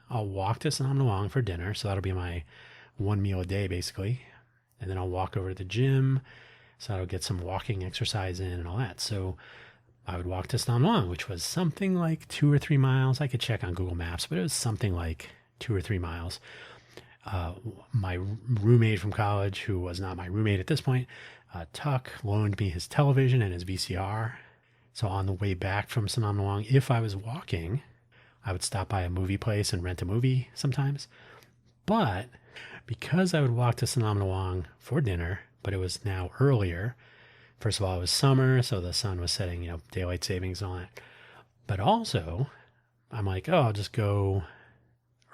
Speaker 1: I'll walk to Sonoma for dinner. So that'll be my 1 meal a day, basically. And then I'll walk over to the gym. So I'll get some walking exercise in and all that. So I would walk to Sonoma, which was something like 2 or 3 miles. I could check on Google Maps, but it was something like 2 or 3 miles. My roommate from college, who was not my roommate at this point, Tuck, loaned me his television and his VCR. So on the way back from Sonoma, if I was walking, I would stop by a movie place and rent a movie sometimes. But because I would walk to Sonoma for dinner, but it was now earlier. First of all, it was summer, so the sun was setting, daylight savings on it. But also, I'm like, I'll just go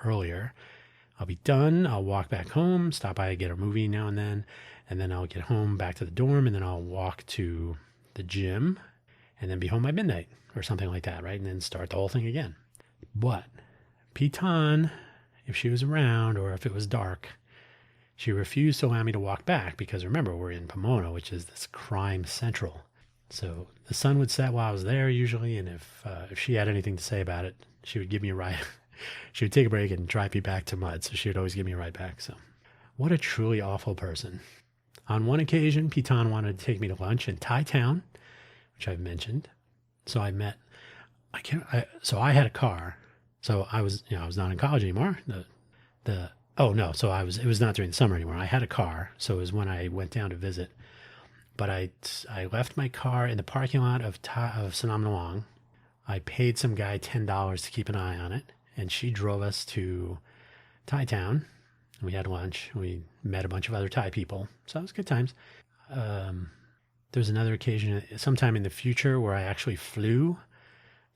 Speaker 1: earlier. I'll be done. I'll walk back home, stop by, get a movie now and then I'll get home back to the dorm, and then I'll walk to the gym, and then be home by midnight or something like that, right? And then start the whole thing again. But Piton if she was around or if it was dark, she refused to allow me to walk back because remember, we're in Pomona, which is this crime central. So the sun would set while I was there usually, and if she had anything to say about it, she would give me a ride. She would take a break and drive me back to Mud, so she would always give me a ride back. So what a truly awful person. On one occasion, Piton wanted to take me to lunch in Thai Town, which I've mentioned. So I had a car. So I was not in college anymore. It was not during the summer anymore. I had a car. So it was when I went down to visit. But I left my car in the parking lot of Sanam Nawang. I paid some guy $10 to keep an eye on it. And she drove us to Thai Town. We had lunch. We met a bunch of other Thai people. So it was good times. There's another occasion sometime in the future where I actually flew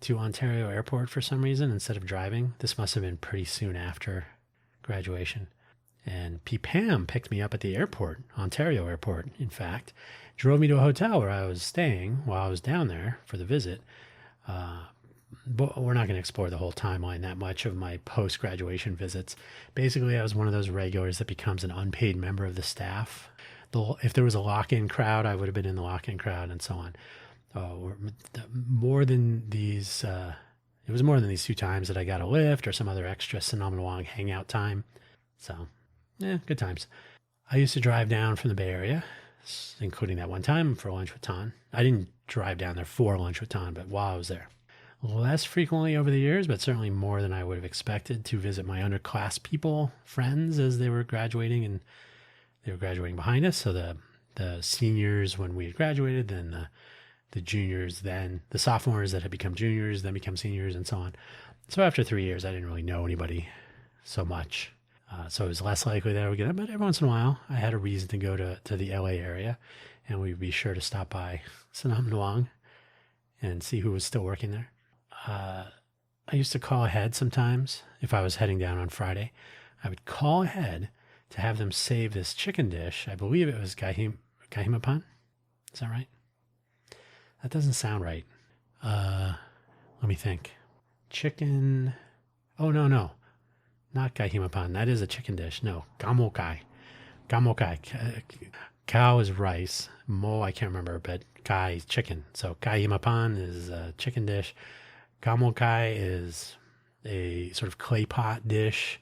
Speaker 1: to Ontario Airport for some reason instead of driving. This must have been pretty soon after graduation. And Pam picked me up at the airport, Ontario Airport, in fact, drove me to a hotel where I was staying while I was down there for the visit. But we're not going to explore the whole timeline that much of my post-graduation visits. Basically, I was one of those regulars that becomes an unpaid member of the staff. If there was a lock-in crowd, I would have been in the lock-in crowd and so on. It was more than these 2 times that I got a lift or some other extra Sanam Nawang hangout time. So, good times. I used to drive down from the Bay Area, including that one time for lunch with Tan. I didn't drive down there for lunch with Tan, but while I was there. Less frequently over the years, but certainly more than I would have expected to visit my underclass people, friends, as they were graduating, and they were graduating behind us. So the seniors when we had graduated, then the juniors, then the sophomores that had become juniors, then become seniors, and so on. So after 3 years, I didn't really know anybody so much. So it was less likely that I would get it, but every once in a while, I had a reason to go to the LA area, and we'd be sure to stop by Sanam Nawang and see who was still working there. I used to call ahead sometimes if I was heading down on Friday. I would call ahead to have them save this chicken dish. I believe it was Kahimapan. Is that right? That doesn't sound right. Let me think. Chicken. Oh, no. Not Kahimapan. That is a chicken dish. No, gamokai. Cow is rice. Mo, I can't remember, but kai is chicken. So Kahimapan is a chicken dish. Gamokai is a sort of clay pot dish.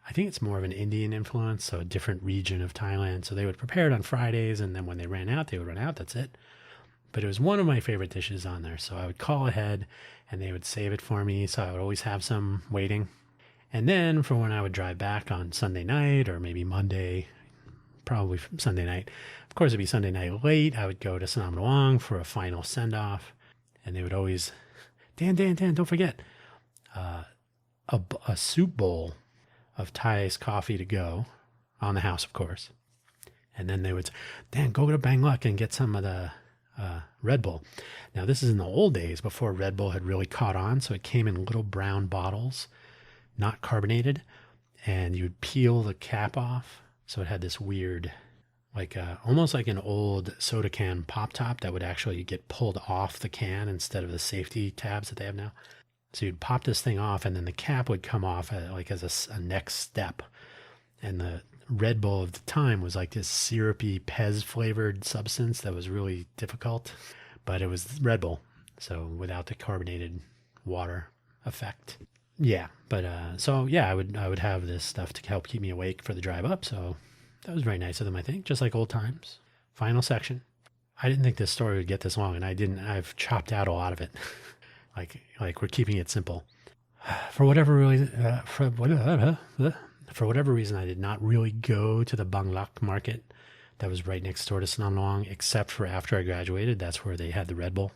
Speaker 1: I think it's more of an Indian influence, so a different region of Thailand. So they would prepare it on Fridays, and then when they ran out, they would run out. That's it. But it was one of my favorite dishes on there. So I would call ahead, and they would save it for me. So I would always have some waiting. And then for when I would drive back on Sunday night or maybe Monday, probably Sunday night. Of course, it'd be Sunday night late. I would go to Sanam Nawang for a final send-off. And they would always... Dan, don't forget, a soup bowl of Thai's coffee to go on the house, of course. And then they would say, Dan, go to Bang Luck and get some of the Red Bull. Now, this is in the old days before Red Bull had really caught on. So it came in little brown bottles, not carbonated. And you would peel the cap off. So it had this weird, almost like an old soda can pop top that would actually get pulled off the can instead of the safety tabs that they have now. So you'd pop this thing off, and then the cap would come off as a next step. And the Red Bull of the time was like this syrupy Pez flavored substance that was really difficult, but it was Red Bull. So without the carbonated water effect. Yeah. But, I would have this stuff to help keep me awake for the drive up. So that was very nice of them, I think, just like old times. Final section. I didn't think this story would get this long, and I didn't. I've chopped out a lot of it. like we're keeping it simple. For whatever reason, I did not really go to the Banglak market that was right next door to Sanam Nawang, except for after I graduated. That's where they had the Red Bull.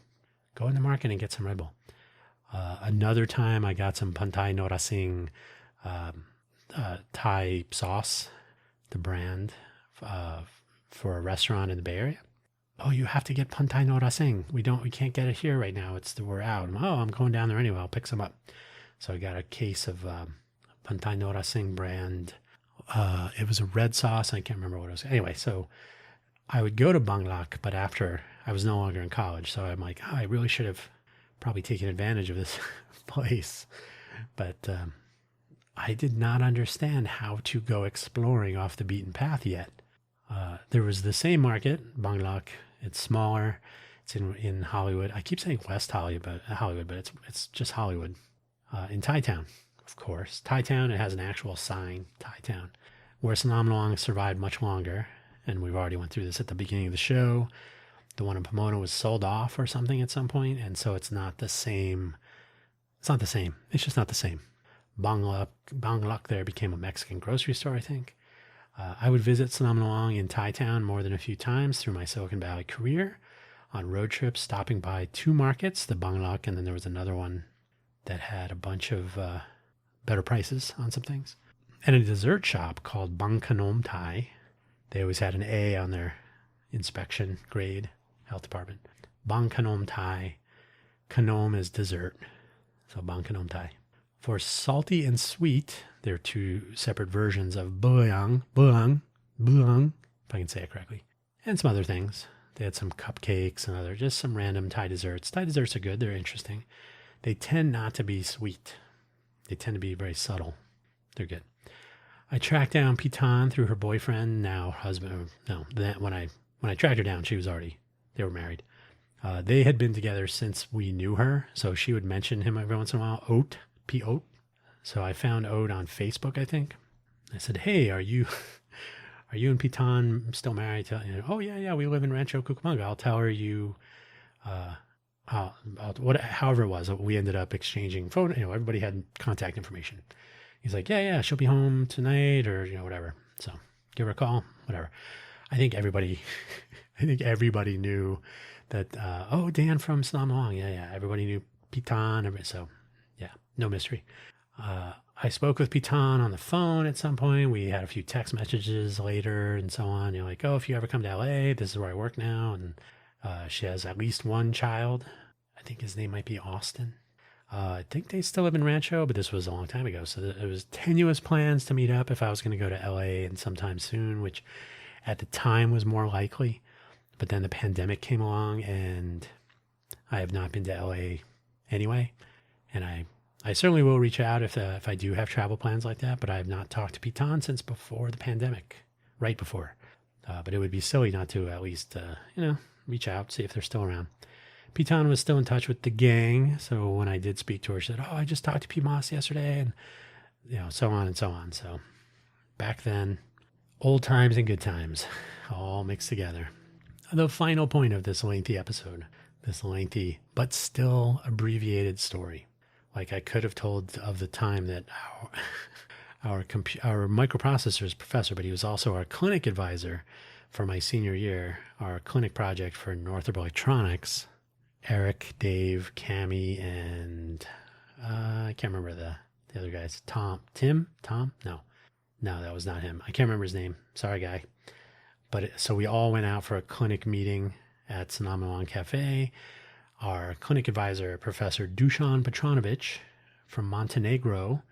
Speaker 1: Go in the market and get some Red Bull. Another time, I got some Pantai Norasing Thai sauce, the brand, for a restaurant in the Bay Area. Oh, you have to get Pantai Norasing. We can't get it here right now. We're out. I'm going down there anyway. I'll pick some up. So I got a case of Pantai Norasing brand. It was a red sauce. I can't remember what it was. Anyway, so I would go to Banglak, but after I was no longer in college. So I'm like, I really should have probably taken advantage of this place. But I did not understand how to go exploring off the beaten path yet. There was the same market, Bangladesh. It's smaller. It's in Hollywood. I keep saying West Hollywood, but it's just Hollywood. In Thai Town, of course. Thai Town, it has an actual sign, Thai Town, where Sanam Luang survived much longer. And we've already went through this at the beginning of the show. The one in Pomona was sold off or something at some point, and so it's not the same. It's not the same. It's just not the same. Bangladesh there became a Mexican grocery store, I think. I would visit Sanam Luang in Thai Town more than a few times through my Silicon Valley career on road trips, stopping by 2 markets, the Bangladesh, and then there was another one that had a bunch of better prices on some things. And a dessert shop called Bang Kanom Thai. They always had an A on their inspection grade, health department. Bang Kanom Thai. Kanom is dessert. So Bang Kanom Thai. For salty and sweet, there are 2 separate versions of bulang, if I can say it correctly, and some other things. They had some cupcakes and just some random Thai desserts. Thai desserts are good. They're interesting. They tend not to be sweet. They tend to be very subtle. They're good. I tracked down Pitan through her boyfriend, now husband. No, when I tracked her down, they were married. They had been together since we knew her, so she would mention him every once in a while. Oat, P-Oat. So I found Oat on Facebook, I think. I said, "Hey, are you and Pitan still married?" Oh yeah, we live in Rancho Cucamonga. I'll tell her you. However it was, we ended up exchanging phone. Everybody had contact information. He's like, yeah, she'll be home tonight, or whatever. So give her a call, whatever. I think everybody knew that. Dan from Sanam Luang. Yeah. Everybody knew Pitan. So yeah, no mystery. I spoke with Pitan on the phone at some point. We had a few text messages later and so on. Like, if you ever come to LA, this is where I work now. And she has at least 1 child. I think his name might be Austin. I think they still live in Rancho, but this was a long time ago. So it was tenuous plans to meet up if I was going to go to LA and sometime soon, which at the time was more likely. But then the pandemic came along and I have not been to LA anyway. And I certainly will reach out if I do have travel plans like that, but I have not talked to Pitan since before the pandemic, right before. But it would be silly not to at least, reach out, see if they're still around. Pitan was still in touch with the gang, so when I did speak to her, she said, I just talked to P. Moss yesterday, and so on and so on. So back then, old times and good times, all mixed together. The final point of this lengthy episode, this lengthy but still abbreviated story, like I could have told of the time that our microprocessors professor, but he was also our clinic advisor for my senior year, our clinic project for Northrop Electronics. Eric, Dave, Cammy, and I can't remember the other guys. Tom? No, that was not him. I can't remember his name. Sorry, guy. But so we all went out for a clinic meeting at Sanam Luang Cafe. Our clinic advisor, Professor Dusan Petronovich from Montenegro,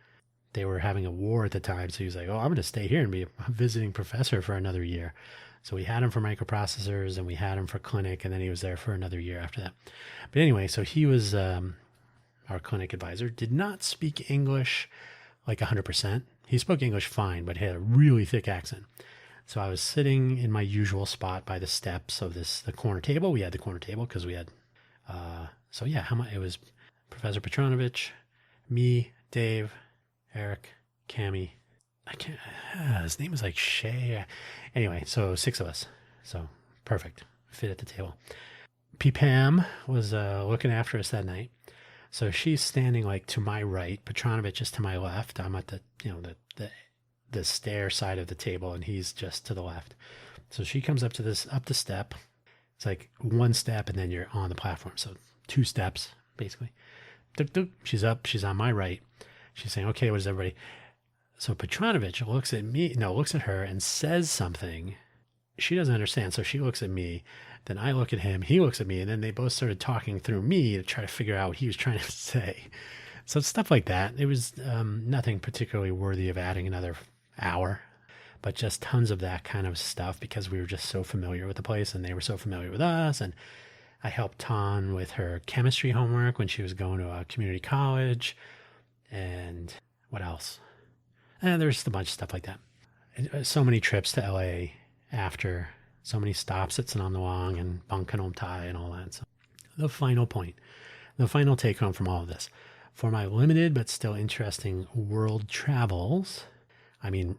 Speaker 1: they were having a war at the time. So he was like, I'm going to stay here and be a visiting professor for another year. So we had him for microprocessors and we had him for clinic, and then he was there for another year after that. But anyway, so he was our clinic advisor, did not speak English like 100%. He spoke English fine, but had a really thick accent. So I was sitting in my usual spot by the steps of the corner table. We had the corner table because we had, it was Professor Petronovich, me, Dave, Eric, Cammy. His name is like Shay. Anyway, so 6 of us. So perfect. Fit at the table. Pam was looking after us that night. So she's standing like to my right. Petronovich is to my left. I'm at the stair side of the table, and he's just to the left. So she comes up the step. It's like 1 step, and then you're on the platform. So 2 steps, basically. She's up. She's on my right. She's saying, "Okay, what is everybody?" So Petronovich looks at her and says something. She doesn't understand, so she looks at me. Then I look at him, he looks at me, and then they both started talking through me to try to figure out what he was trying to say. So stuff like that. It was nothing particularly worthy of adding another hour, but just tons of that kind of stuff because we were just so familiar with the place and they were so familiar with us. And I helped Ton with her chemistry homework when she was going to a community college. And what else? And there's just a bunch of stuff like that. And so many trips to LA after, so many stops at Sanam Nawang and Bangkanom Thai and all that. So the final point, the final take home from all of this. For my limited but still interesting world travels, I mean,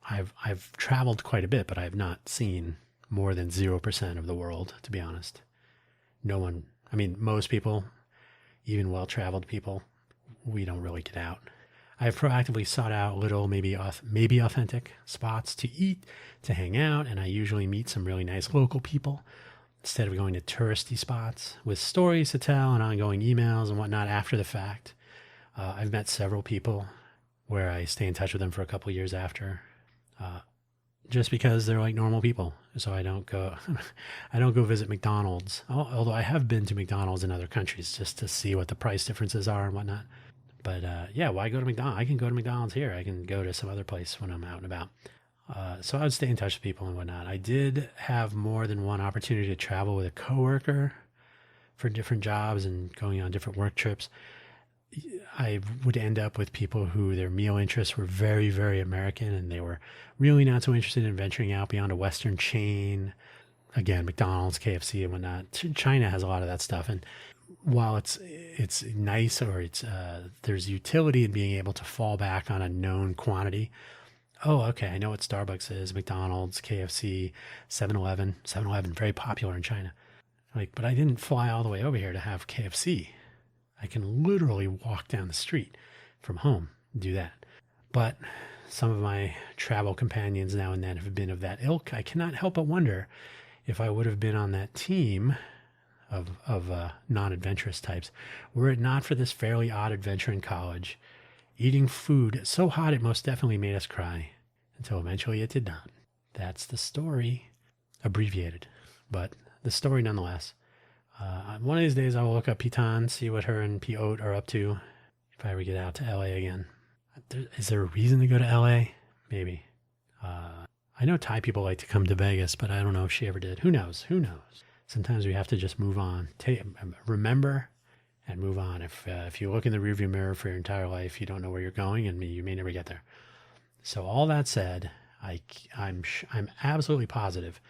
Speaker 1: I've traveled quite a bit, but I have not seen more than 0% of the world, to be honest. No one, I mean, most people, even well-traveled people, we don't really get out. I've proactively sought out little, maybe authentic spots to eat, to hang out, and I usually meet some really nice local people instead of going to touristy spots with stories to tell and ongoing emails and whatnot after the fact. I've met several people where I stay in touch with them for a couple of years after, just because they're like normal people. So I don't go visit McDonald's, although I have been to McDonald's in other countries just to see what the price differences are and whatnot. But yeah, why go to McDonald's? I can go to McDonald's here. I can go to some other place when I'm out and about. So I would stay in touch with people and whatnot. I did have more than one opportunity to travel with a coworker for different jobs and going on different work trips. I would end up with people who their meal interests were very, very American, and they were really not so interested in venturing out beyond a Western chain. Again, McDonald's, KFC, and whatnot. China has a lot of that stuff, and while it's nice, or there's utility in being able to fall back on a known quantity. Oh, okay, I know what Starbucks is, McDonald's, KFC, 7-Eleven. 7-Eleven, very popular in China. But I didn't fly all the way over here to have KFC. I can literally walk down the street from home and do that. But some of my travel companions now and then have been of that ilk. I cannot help but wonder if I would have been on that team of non-adventurous types, were it not for this fairly odd adventure in college, eating food so hot it most definitely made us cry, until eventually it did not. That's the story, abbreviated, but the story nonetheless. One of these days I will look up Pitan, see what her and Piot are up to, if I ever get out to LA again. Is there a reason to go to LA? Maybe. I know Thai people like to come to Vegas, but I don't know if she ever did. Who knows? Sometimes we have to just move on. Remember and move on. If you look in the rearview mirror for your entire life, you don't know where you're going, and you may never get there. So all that said, I'm absolutely positive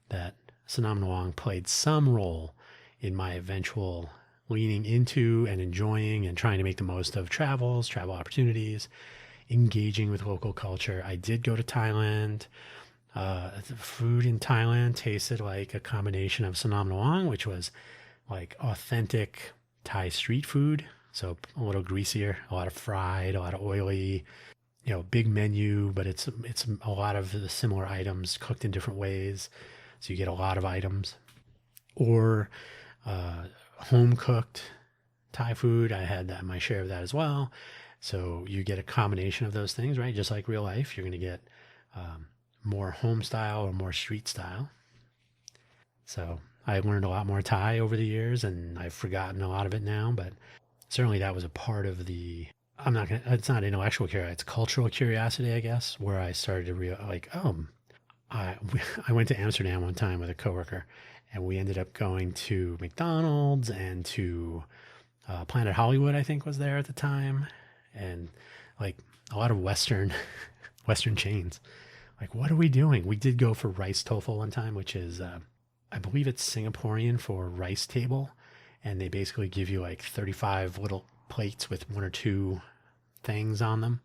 Speaker 1: that Sanam Nawang played some role in my eventual leaning into and enjoying and trying to make the most of travel opportunities, engaging with local culture. I did go to Thailand. The food in Thailand tasted like a combination of Sanam Nawang, which was like authentic Thai street food. So a little greasier, a lot of fried, a lot of oily, big menu, but it's a lot of the similar items cooked in different ways. So you get a lot of items. Or home cooked Thai food. I had my share of that as well. So you get a combination of those things, right? Just like real life, you're going to get more home style or more street style. So I learned a lot more Thai over the years, and I've forgotten a lot of it now, but certainly that was a part of the, it's not intellectual curiosity, it's cultural curiosity, I guess, where I started to realize, I went to Amsterdam one time with a coworker, and we ended up going to McDonald's and to Planet Hollywood, I think was there at the time. And like a lot of Western chains. Like, what are we doing? We did go for rice tofu one time, which is, I believe it's Singaporean for rice table. And they basically give you like 35 little plates with one or two things on them.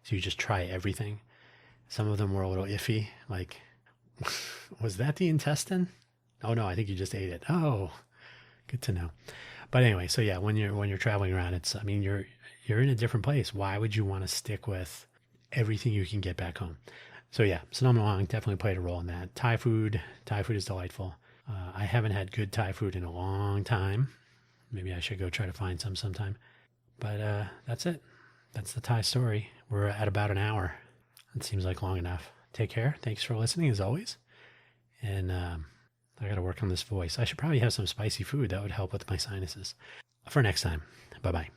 Speaker 1: So you just try everything. Some of them were a little iffy. Like, was that the intestine? Oh no, I think you just ate it. Oh, good to know. But anyway, so yeah, when you're traveling around, you're in a different place. Why would you want to stick with everything you can get back home? So yeah, Sanam Nawang definitely played a role in that. Thai food is delightful. I haven't had good Thai food in a long time. Maybe I should go try to find some sometime. But that's it. That's the Thai story. We're at about an hour. It seems like long enough. Take care. Thanks for listening as always. And I got to work on this voice. I should probably have some spicy food. That would help with my sinuses. For next time. Bye-bye.